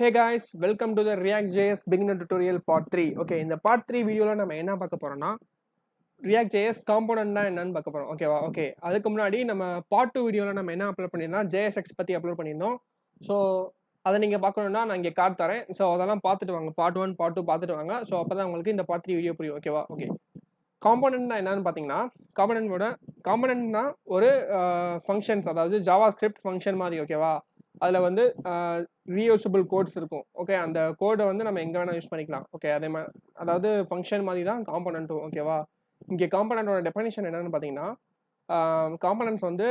Hey guys, welcome to the React.js beginner tutorial part 3. Okay, இந்த part 3 வீடியோல நம்ம என்ன பார்க்க போறோம்னா React.js காம்போனன்ட்னா என்னன்னு பார்க்க போறோம். ஓகேவா? ஓகே. அதுக்கு முன்னாடி நம்ம part 2 வீடியோல நம்ம என்ன அப்லோட் பண்ணியிருந்தோம், JSX பத்தி அப்லோட் பண்ணியிருந்தோம். ஸோ அதை நீங்க பார்க்கணும்னா நான் இங்கே கார்டு தரேன். ஸோ அதெல்லாம் பார்த்துட்டு வாங்க. part 1, part 2 பார்த்துட்டு வாங்க. ஸோ அப்பதான் உங்களுக்கு இந்த part 3 வீடியோ புரியும். ஓகேவா? ஓகே. காம்போனன்ட்னா என்னன்னு பார்த்தீங்கன்னா, காம்போனன்ட்னா ஒரு ஃபங்க்ஷன்ஸ், அதாவது ஜாவாஸ்கிரிப்ட் ஃபங்க்ஷன் மாதிரி. ஓகேவா? அதில் வந்து ரீயூசபிள் கோட்ஸ் இருக்கும். ஓகே, அந்த கோடை வந்து நம்ம எங்கே வேணால் யூஸ் பண்ணிக்கலாம். ஓகே, அதே மாதிரி அதாவது ஃபங்க்ஷன் மாதிரி தான் காம்போனன்ட்டும். ஓகேவா? இங்கே காம்போனன்ட்டோட டெஃபினிஷன் என்னன்னு பார்த்தீங்கன்னா, காம்போனன்ட்ஸ் வந்து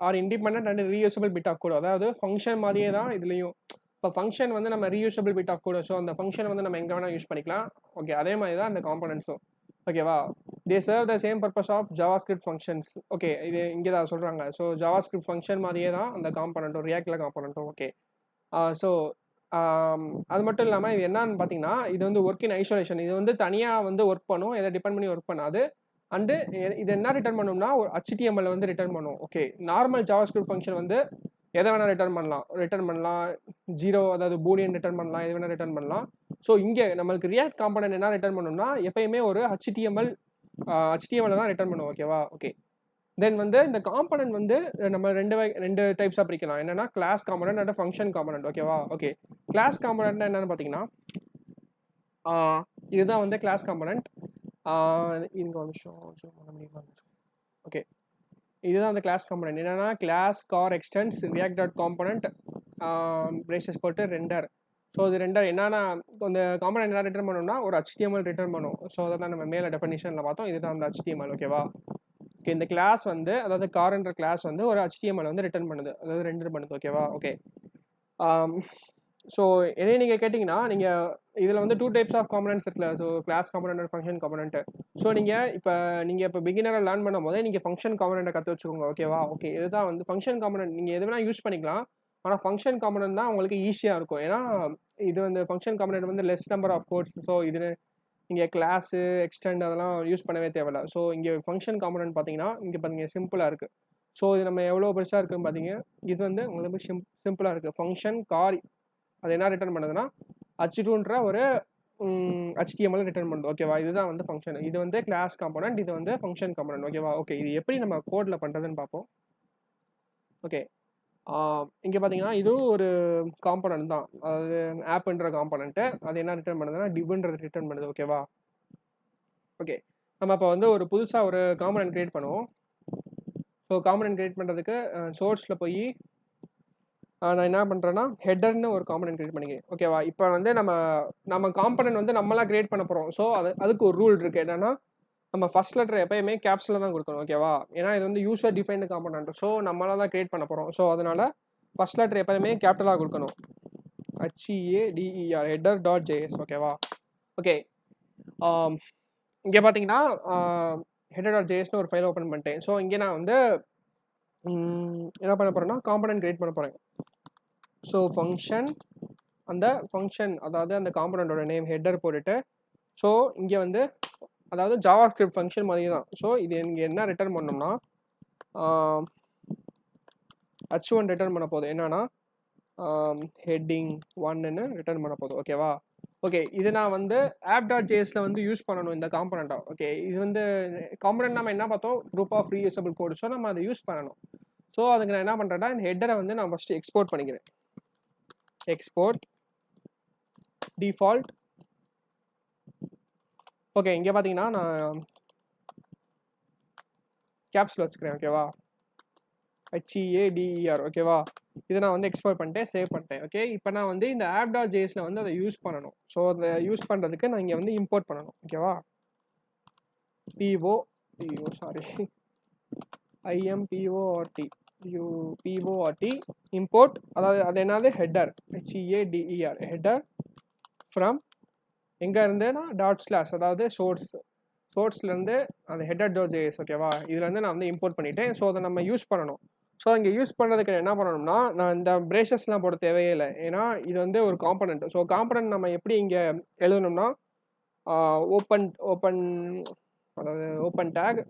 are independent and reusable bit of code. அதாவது ஃபங்க்ஷன் மாதிரியே தான் இதுலேயும். இப்போ ஃபங்க்ஷன் வந்து நம்ம reusable bit of code, so அந்த ஃபங்க்ஷன் வந்து நம்ம எங்கே வேணால் யூஸ் பண்ணிக்கலாம். ஓகே, அதே மாதிரி தான் இந்த காம்போனன்ட்ஸும். ஓகேவா? They serve the same purpose of JavaScript functions. Okay, இது இங்கே தான் சொல்கிறாங்க. ஸோ ஜாவாஸ்கிரிப்ட் ஃபங்க்ஷன் மாதிரியே தான் அந்த காம்போனன்ட்டும், ரியாக்ட்ல காம்போனன்ட்டும். ஓகே, ஸோ அது மட்டும் இல்லாமல் இது என்னன்னு பார்த்தீங்கன்னா, இது வந்து ஒர்க் இன் ஐசோலேஷன். இது வந்து தனியாக வந்து ஒர்க் பண்ணும், எதை டிபெண்ட் பண்ணி ஒர்க் பண்ணாது. அண்டு இது என்ன ரிட்டர்ன் பண்ணும்னா, ஒரு HTML வந்து ரிட்டர்ன் பண்ணும். ஓகே, நார்மல் ஜாவாஸ்கிரிப்ட் ஃபங்க்ஷன் வந்து எதை வேணால் ரிட்டர்ன் பண்ணலாம். 0, அதாவது பூலியன் ரிட்டர்ன் பண்ணலாம், எது வேணால் ரிட்டர்ன் பண்ணலாம். ஸோ இங்கே நம்மளுக்கு ரியாக்ட் காம்போனன்ட் என்ன ரிட்டர்ன் பண்ணணும்னா, எப்பயுமே ஒரு HTML தான் ரிட்டர்ன் பண்ணும். ஓகேவா? ஓகே, தென் வந்து இந்த காம்போனன்ட் வந்து நம்ம ரெண்டு டைப்ஸாக பிரிக்கலாம். என்னன்னா class component and function component. ஓகேவா? ஓகே, கிளாஸ் காம்போனன்ட்னா என்னன்னு பார்த்தீங்கன்னா, இதுதான் வந்து கிளாஸ் காம்போனன்ட். இதுங்க ஒரு நிமிஷம் பண்ண முடியுமா? ஓகே, இதுதான் அந்த கிளாஸ் காம்போனன்ட். என்னன்னா class car extends React dot component braces போட்டு ரெண்டர். ஸோ இது ரெண்டர் என்னன்னா, இந்த காம்போனன்ட் என்ன ரிட்டர்ன் பண்ணணும்னா ஒரு HTML ரிட்டர்ன் பண்ணும். ஸோ அதை தான் நம்ம மேலே டெஃபினிஷனில் பார்த்தோம். இதுதான் அந்த HTML. ஓகேவா? ஓகே, இந்த கிளாஸ் வந்து, அதாவது கார்ன்ற கிளாஸ் வந்து ஒரு HTML வந்து ரிட்டர்ன் பண்ணுது, அதாவது ரெண்டர் பண்ணுது. ஓகேவா? ஓகே, ஸோ என்னைய நீங்கள் கேட்டிங்கன்னா, நீங்கள் இதில் வந்து 2 டைப்ஸ் ஆஃப் காம்போனன்ட்ஸ் இருக்குல்ல. So class component and function component. So நீங்கள் இப்போ பிகினரை லேர்ன் பண்ணும் போதே நீங்கள் ஃபங்க்ஷன் காம்போனன்ட்டை கற்று வச்சுக்கோங்க. ஓகேவா? ஓகே, இதுதான் வந்து ஃபங்க்ஷன் காம்போனன்ட். நீங்கள் எது வேணால் யூஸ் பண்ணிக்கலாம், ஆனால் ஃபங்க்ஷன் காம்போனன்ட் தான் உங்களுக்கு ஈஸியாக இருக்கும். ஏன்னா இது வந்து ஃபங்க்ஷன் காம்போனன்ட் வந்து less number of codes. So இது நீங்கள் கிளாஸு எக்ஸ்டெண்ட் அதெல்லாம் யூஸ் பண்ணவே தேவையில்ல. ஸோ இங்கே ஃபங்க்ஷன் காம்போனன்ட் பார்த்தீங்கன்னா, இங்கே பார்த்தீங்க சிம்பிளாக இருக்குது. ஸோ இது நம்ம எவ்வளோ பெருசாக இருக்குன்னு பார்த்தீங்க, இது வந்து உங்களுக்கு சிம்பிளாக இருக்குது. ஃபங்க்ஷன் கார் அது என்ன ரிட்டர்ன் பண்ணுதுன்னா, H2ன்ற ஒரு HTML ரிட்டர்ன் பண்ணுது. ஓகேவா? இதுதான் வந்து ஃபங்க்ஷன். இது வந்து கிளாஸ் காம்போனன்ட், இது வந்து ஃபங்க்ஷன் காம்போனன்ட். ஓகேவா? ஓகே, இது எப்படி நம்ம கோடில் பண்ணுறதுன்னு பார்ப்போம். ஓகே, இங்கே பார்த்தீங்கன்னா இதுவும் ஒரு காம்போனன்ட் தான், அதாவது ஆப்ன்ற காம்போனன்ட்டு. அது என்ன ரிட்டர்ன் பண்ணுதுன்னா டிவ்ன்றது ரிட்டர்ன் பண்ணுது. ஓகேவா? ஓகே, நம்ம இப்போ வந்து ஒரு புதுசாக ஒரு காம்போனன்ட் கிரியேட் பண்ணுவோம். ஸோ காம்போனன்ட் கிரியேட் பண்ணுறதுக்கு சோர்ஸில் போய் நான் என்ன பண்ணுறேன்னா ஹெட்டர்னு ஒரு காம்போனன்ட் கிரியேட் பண்ணிக்கிறேன். ஓகேவா? இப்போ வந்து நம்ம காம்போனன்ட் வந்து நம்மளாம் கிரியேட் பண்ண போகிறோம். ஸோ அதுக்கு ஒரு ரூல் இருக்குது. என்னென்னா, நம்ம ஃபர்ஸ்ட் லெட்டர் எப்பயுமே கேப்ஸில் தான் கொடுக்கணும். ஓகேவா? ஏன்னா இது வந்து யூசர் டிஃபைன்டு காம்போனன்ட். ஸோ நம்மளால தான் கிரியேட் பண்ண போகிறோம். ஸோ அதனால் ஃபர்ஸ்ட் லெட்டர் எப்பயுமே கேபிட்டலாக கொடுக்கணும். HEADER header.js. ஓகேவா? ஓகே, இங்கே பார்த்தீங்கன்னா header.jsன்னு ஒரு ஃபைல் ஓப்பன் பண்ணிட்டேன். ஸோ இங்கே நான் வந்து என்ன பண்ண போகிறேன்னா காம்போனன்ட் கிரியேட் பண்ண போகிறேன். ஸோ ஃபங்க்ஷன், அந்த ஃபங்க்ஷன் அதாவது அந்த காம்போனன்ட்டோட நேம் ஹெட்டர் போட்டுட்டு, ஸோ இங்கே வந்து அதாவது ஜாவாஸ்கிரிப்ட் ஃபங்க்ஷன் மாதிரி தான். ஸோ இது இங்கே என்ன ரிட்டர்ன் பண்ணோம்னா H1 ரிட்டர்ன் பண்ண போகுது. என்னன்னா ஹெட்டிங் 1ன்னு ரிட்டர்ன் பண்ண போகுது. ஓகேவா? ஓகே, இது நான் வந்து app.jsல வந்து யூஸ் பண்ணணும் இந்த காம்போனண்ட்டை. ஓகே, இது வந்து காம்போனன்ட் நம்ம என்ன பார்த்தோம், group of reusable code. So நம்ம அதை யூஸ் பண்ணணும். ஸோ அதுக்கு நான் என்ன பண்ணுறேன்னா, இந்த ஹெட்டரை வந்து நான் ஃபஸ்ட்டு எக்ஸ்போர்ட் பண்ணிக்கிறேன். Export default. ஓகே, இங்கே பார்த்தீங்கன்னா நான் கேப்ஸில் வச்சுக்கிறேன். ஓகேவா? HEADER. ஓகேவா? இதை நான் வந்து எக்ஸ்போர்ட் பண்ணிட்டேன், சேவ் பண்ணிட்டேன். ஓகே, இப்போ நான் வந்து இந்த app.jsல வந்து அதை யூஸ் பண்ணணும். ஸோ அதை யூஸ் பண்ணுறதுக்கு நான் இங்கே வந்து இம்போர்ட் பண்ணணும். ஓகேவா? IMPORT import. அதாவது அது என்னது ஹெட்டர், HEADER ஹெட்டர் ஃப்ரம் எங்கே இருந்துன்னா டாட்/, அதாவது சோர்ஸ்லேருந்து அந்த header.js. ஓகேவா? இதுலேருந்து நான் வந்து இம்போர்ட் பண்ணிட்டேன். ஸோ அதை நம்ம யூஸ் பண்ணணும். ஸோ இங்கே யூஸ் பண்ணுறதுக்கு என்ன பண்ணணும்னா, நான் இந்த பிரேசஸ்லாம் போட தேவையே இல்லை. ஏன்னா இது வந்து ஒரு காம்போனன்ட். ஸோ காம்போனன்ட் நம்ம எப்படி இங்கே எழுதணும்னா, அதாவது ஓப்பன் டேக்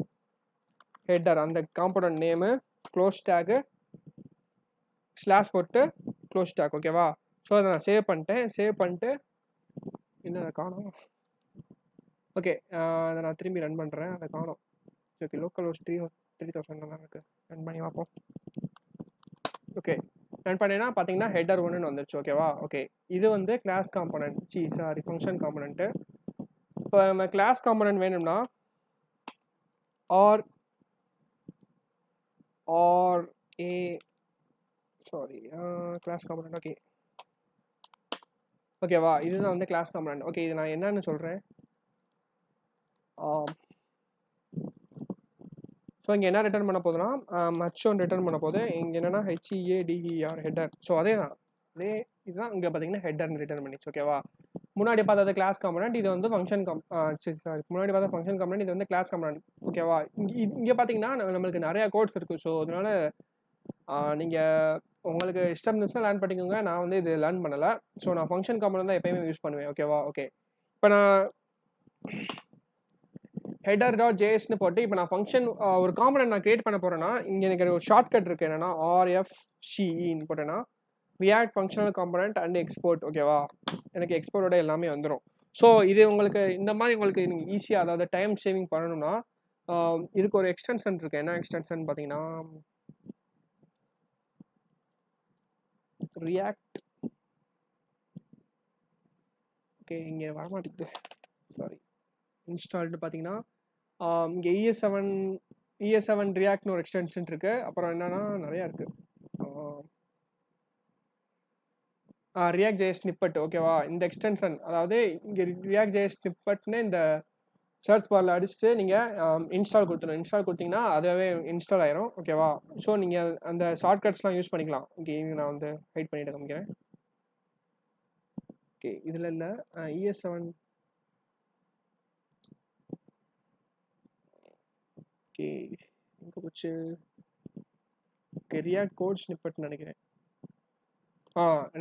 ஹெட்டர், அந்த காம்போனன்ட் நேமு, க்ளோஸ் டேக்கு ஸ்லாஷ் போட்டு க்ளோஸ் டேக். ஓகேவா? ஸோ அதை நான் சேவ் பண்ணிட்டு என்ன காணும். ஓகே, அதை நான் திரும்பி ரன் பண்ணுறேன். அதை காணும். ஓகே, லோக்கல் ஹோஸ்ட் 3000 தான் இருக்குது. ரன் பண்ணி பார்ப்போம். ஓகே, ரன் பண்ணேன்னா பார்த்தீங்கன்னா ஹெட்டர் 1ன்னு வந்துருச்சு. ஓகேவா? ஓகே, இது வந்து கிளாஸ் காம்பனண்ட், ஃபங்க்ஷன் காம்பனண்ட்டு. இப்போ நம்ம கிளாஸ் காம்பனண்ட் வேணும்னா R A class component. Okay ஓகேவா? இதுதான் வந்து கிளாஸ் காம்பனண்ட். ஓகே, இது நான் என்னன்னு சொல்கிறேன். ஸோ இங்கே என்ன ரிட்டர்ன் பண்ண போகுதுன்னா H1 ரிட்டர்ன் பண்ண போகுது. இங்கே என்னென்னா HEADER ஹெட்டர். ஸோ அதே தான், இதுதான் இங்கே பார்த்தீங்கன்னா ஹெட்டர்னு ரிட்டர்ன் பண்ணிச்சு. ஓகேவா? முன்னாடி பார்த்தது கிளாஸ் காம்பனண்ட், இது வந்து ஃபங்க்ஷன் முன்னாடி பார்த்தா ஃபங்க்ஷன் காம்பனண்ட், இது வந்து கிளாஸ் காம்பனண்ட். ஓகேவா? இங்கே பார்த்தீங்கன்னா நம்மளுக்கு நிறையா கோட்ஸ் இருக்குது. ஸோ அதனால நீங்கள் உங்களுக்கு இஷ்டம் இருந்துச்சுன்னா லேர்ன் பண்ணிக்கோங்க. நான் வந்து இது லேர்ன் பண்ணலை. ஸோ நான் ஃபங்க்ஷன் காம்பனண்ட் தான் எப்பயுமே யூஸ் பண்ணுவேன். ஓகேவா? ஓகே, இப்போ நான் header.jsன்னு போட்டு இப்போ நான் ஃபங்க்ஷன் ஒரு காம்பனண்ட் நான் கிரியேட் பண்ண போகிறேன்னா இங்கே எனக்கு ஒரு ஷார்ட்கட் இருக்குது. என்னென்னா RFCEன்னு போட்டேன்னா react functional component and export. ஓகேவா? எனக்கு எக்ஸ்போர்ட்டோட எல்லாமே வந்துடும். ஸோ இது உங்களுக்கு இந்த மாதிரி உங்களுக்கு நீங்கள் ஈஸியாக, அதாவது டைம் சேவிங் பண்ணணும்னா இதுக்கு ஒரு எக்ஸ்டென்ஷன் இருக்குது. என்ன எக்ஸ்டென்ஷன் பார்த்தீங்கன்னா ரியாக்ட். ஓகே, இங்கே வரமாட்டேங்குது, சாரி. இன்ஸ்டால்டு பார்த்தீங்கன்னா இங்கே ES7 ரியாக்ட்னு ஒரு எக்ஸ்டென்ஷன் இருக்குது. அப்புறம் என்னென்னா நிறையா இருக்குது. React JS snippet. ஓகேவா? இந்த எக்ஸ்டென்ஷன், அதாவது இங்கே ரியாக்ட் ஜேஎஸ் ஸ்னிப்பட்னு இந்த சர்ச் பாரில் அடிச்சுட்டு நீங்கள் இன்ஸ்டால் கொடுத்தீங்கன்னா அதுவே இன்ஸ்டால் ஆயிரும். ஓகேவா? ஸோ நீங்கள் அந்த ஷார்ட்கட்ஸ்லாம் யூஸ் பண்ணிக்கலாம். ஓகே, நான் வந்து ஹைட் பண்ணிட்டு காமிக்கிறேன். ஓகே, இதில் இல்லை, ES7. ஓகே, எங்கே போச்சு? ஓகே, ரியாக்ட் கோட் ஸ்னிப்பட்னு நினைக்கிறேன்.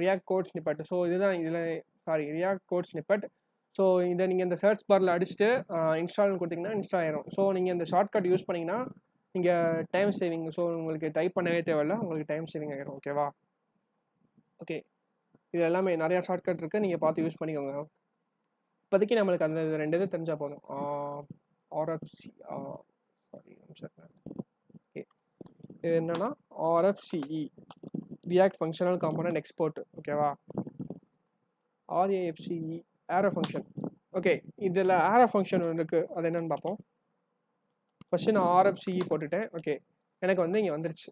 React code snippet. ஸோ இதுதான் ரியாக்ட் கோட் ஸ்னிப்பட். ஸோ இதை நீங்கள் இந்த சர்ச் பாரில் அடிச்சுட்டு இன்ஸ்டால்னு கொடுத்தீங்கன்னா இன்ஸ்டால் ஆயிரும். ஸோ நீங்கள் இந்த ஷார்ட்கட் யூஸ் பண்ணிங்கன்னா நீங்கள் டைம் சேவிங். ஸோ உங்களுக்கு டைப் பண்ணவே தேவையில்லை, உங்களுக்கு டைம் சேவிங் ஆகிரும். ஓகேவா? ஓகே, இது எல்லாமே நிறையா ஷார்ட்கட் இருக்குது, நீங்கள் பார்த்து யூஸ் பண்ணிக்கோங்க. இப்போதைக்கு நம்மளுக்கு அந்த ரெண்டு இது தெரிஞ்சால் போதும். RFC ஓகே, இது என்னன்னா RFCE react functional component export. ஓகேவா? RAFCE ஆரோ ஃபங்க்ஷன். ஓகே, இதில் ஆரோ ஃபங்க்ஷன் இருக்குது, அது என்னன்னு பார்ப்போம். ஃபஸ்ட்டு நான் RFCE போட்டுட்டேன். ஓகே, எனக்கு வந்து இங்கே வந்துருச்சு.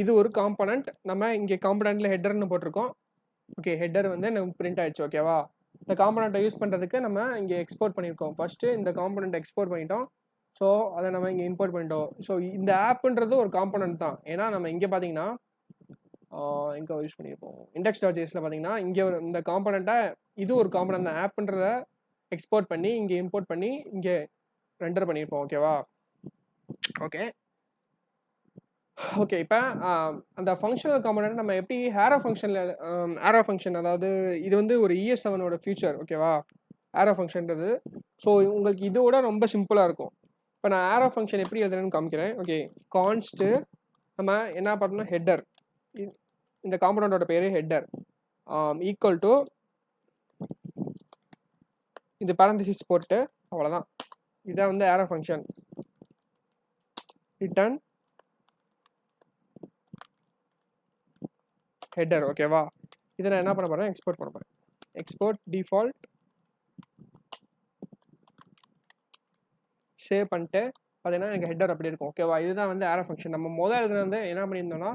இது ஒரு காம்பனண்ட். நம்ம இங்கே காம்பனண்ட்டில் ஹெட்டர்னு போட்டிருக்கோம். ஓகே, ஹெட்டர் வந்து நமக்கு பிரிண்ட் ஆகிடுச்சு. ஓகேவா? இந்த காம்பனண்ட்டை யூஸ் பண்ணுறதுக்கு நம்ம இங்கே எக்ஸ்போர்ட் பண்ணியிருக்கோம். ஃபஸ்ட்டு இந்த காம்பனண்ட் எக்ஸ்போர்ட் பண்ணிட்டோம். ஸோ அதை நம்ம இங்கே இம்போர்ட் பண்ணிட்டோம். ஸோ இந்த ஆப்புன்றது ஒரு காம்பனண்ட் தான். ஏன்னா நம்ம இங்கே பார்த்தீங்கன்னா எங்கே யூஸ் பண்ணியிருப்போம், index.jsல பார்த்தீங்கன்னா இங்கே இந்த காம்பனண்ட்டை, இது ஒரு காம்பனண்ட் தான். ஆப்புன்றதை எக்ஸ்போர்ட் பண்ணி இங்கே இம்போர்ட் பண்ணி இங்கே ரெண்டர் பண்ணியிருப்போம். ஓகேவா? ஓகே ஓகே இப்போ அந்த ஃபங்க்ஷனல் காம்பனண்ட் நம்ம எப்படி ஆரோ ஃபங்க்ஷன், அதாவது இது வந்து ஒரு ES7ஓட ஃபியூச்சர். ஓகேவா? ஆரோ ஃபங்க்ஷன்றது. ஸோ உங்களுக்கு இதோட ரொம்ப சிம்பிளாக இருக்கும். இப்போ நான் ஆரோ ஃபங்க்ஷன் எப்படி எழுதுறேன்னு காமிக்கிறேன். ஓகே, கான்ஸ்ட்டு நம்ம என்ன பண்ணணும், ஹெட்டர், இந்த காம்பனண்டோட பேர் ஹெட்டர், ஈக்குவல் டு இது பேரந்தசிஸ் போட்டு அவ்வளோதான். இதான் வந்து ஆரோ ஃபங்க்ஷன். Return header. ஓகேவா? இதை நான் என்ன பண்ண போகிறேன், எக்ஸ்போர்ட் பண்ண போகிறேன். எக்ஸ்போர்ட் டிஃபால்ட் சேவ் பண்ணிட்டு பார்த்தீங்கன்னா எனக்கு ஹெட்டர் அப்படி இருக்கும். ஓகேவா? இதுதான் வந்து ஆரோ ஃபங்க்ஷன். நம்ம முதல் எழுதுன வந்து என்ன பண்ணியிருந்தோம்னா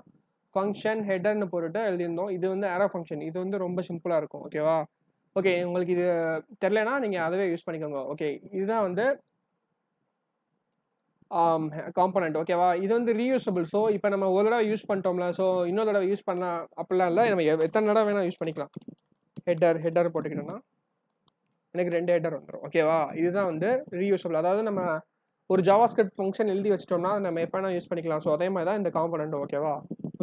ஃபங்க்ஷன் ஹெட்டர்னு போட்டுட்டு எழுதியிருந்தோம். இது வந்து ஆரோ ஃபங்க்ஷன். இது வந்து ரொம்ப சிம்பிளாக இருக்கும். ஓகேவா? ஓகே, உங்களுக்கு இது தெரிலனா நீங்கள் அதவே யூஸ் பண்ணிக்கோங்க. ஓகே, இதுதான் வந்து காம்பனண்ட். ஓகேவா? இது வந்து ரீயூசபிள். ஸோ இப்போ நம்ம ஒரு தடவை யூஸ் பண்ணிட்டோம்ல, ஸோ இன்னொரு தடவை யூஸ் பண்ணலாம் அப்படிலாம் இல்லை. நம்ம எத்தனை தடவை வேணால் யூஸ் பண்ணிக்கலாம். ஹெட்டர் போட்டுக்கிட்டோம்னா எனக்கு 2 ஹெட்டர் வந்துடும். ஓகேவா? இதுதான் வந்து ரீயூசபிள். அதாவது நம்ம ஒரு ஜாவாஸ்கிரிப்ட் ஃபங்க்ஷன் எழுதி வச்சிட்டோம்னா நம்ம எப்போ வேணால் யூஸ் பண்ணிக்கலாம். ஸோ அதே மாதிரி தான் இந்த காம்பனண்ட். ஓகேவா?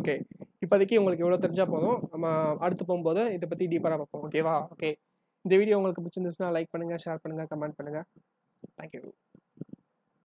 ஓகே, இப்போதைக்கு உங்களுக்கு இவ்வளோ தெரிஞ்சால் போதும். நம்ம அடுத்து போகும்போது இதை பற்றி டீப்பராக பார்ப்போம். ஓகேவா? ஓகே, இந்த வீடியோ உங்களுக்கு பிடிச்சிருந்துச்சுன்னா லைக் பண்ணுங்கள், ஷேர் பண்ணுங்கள், கமெண்ட் பண்ணுங்கள். தேங்க்யூ.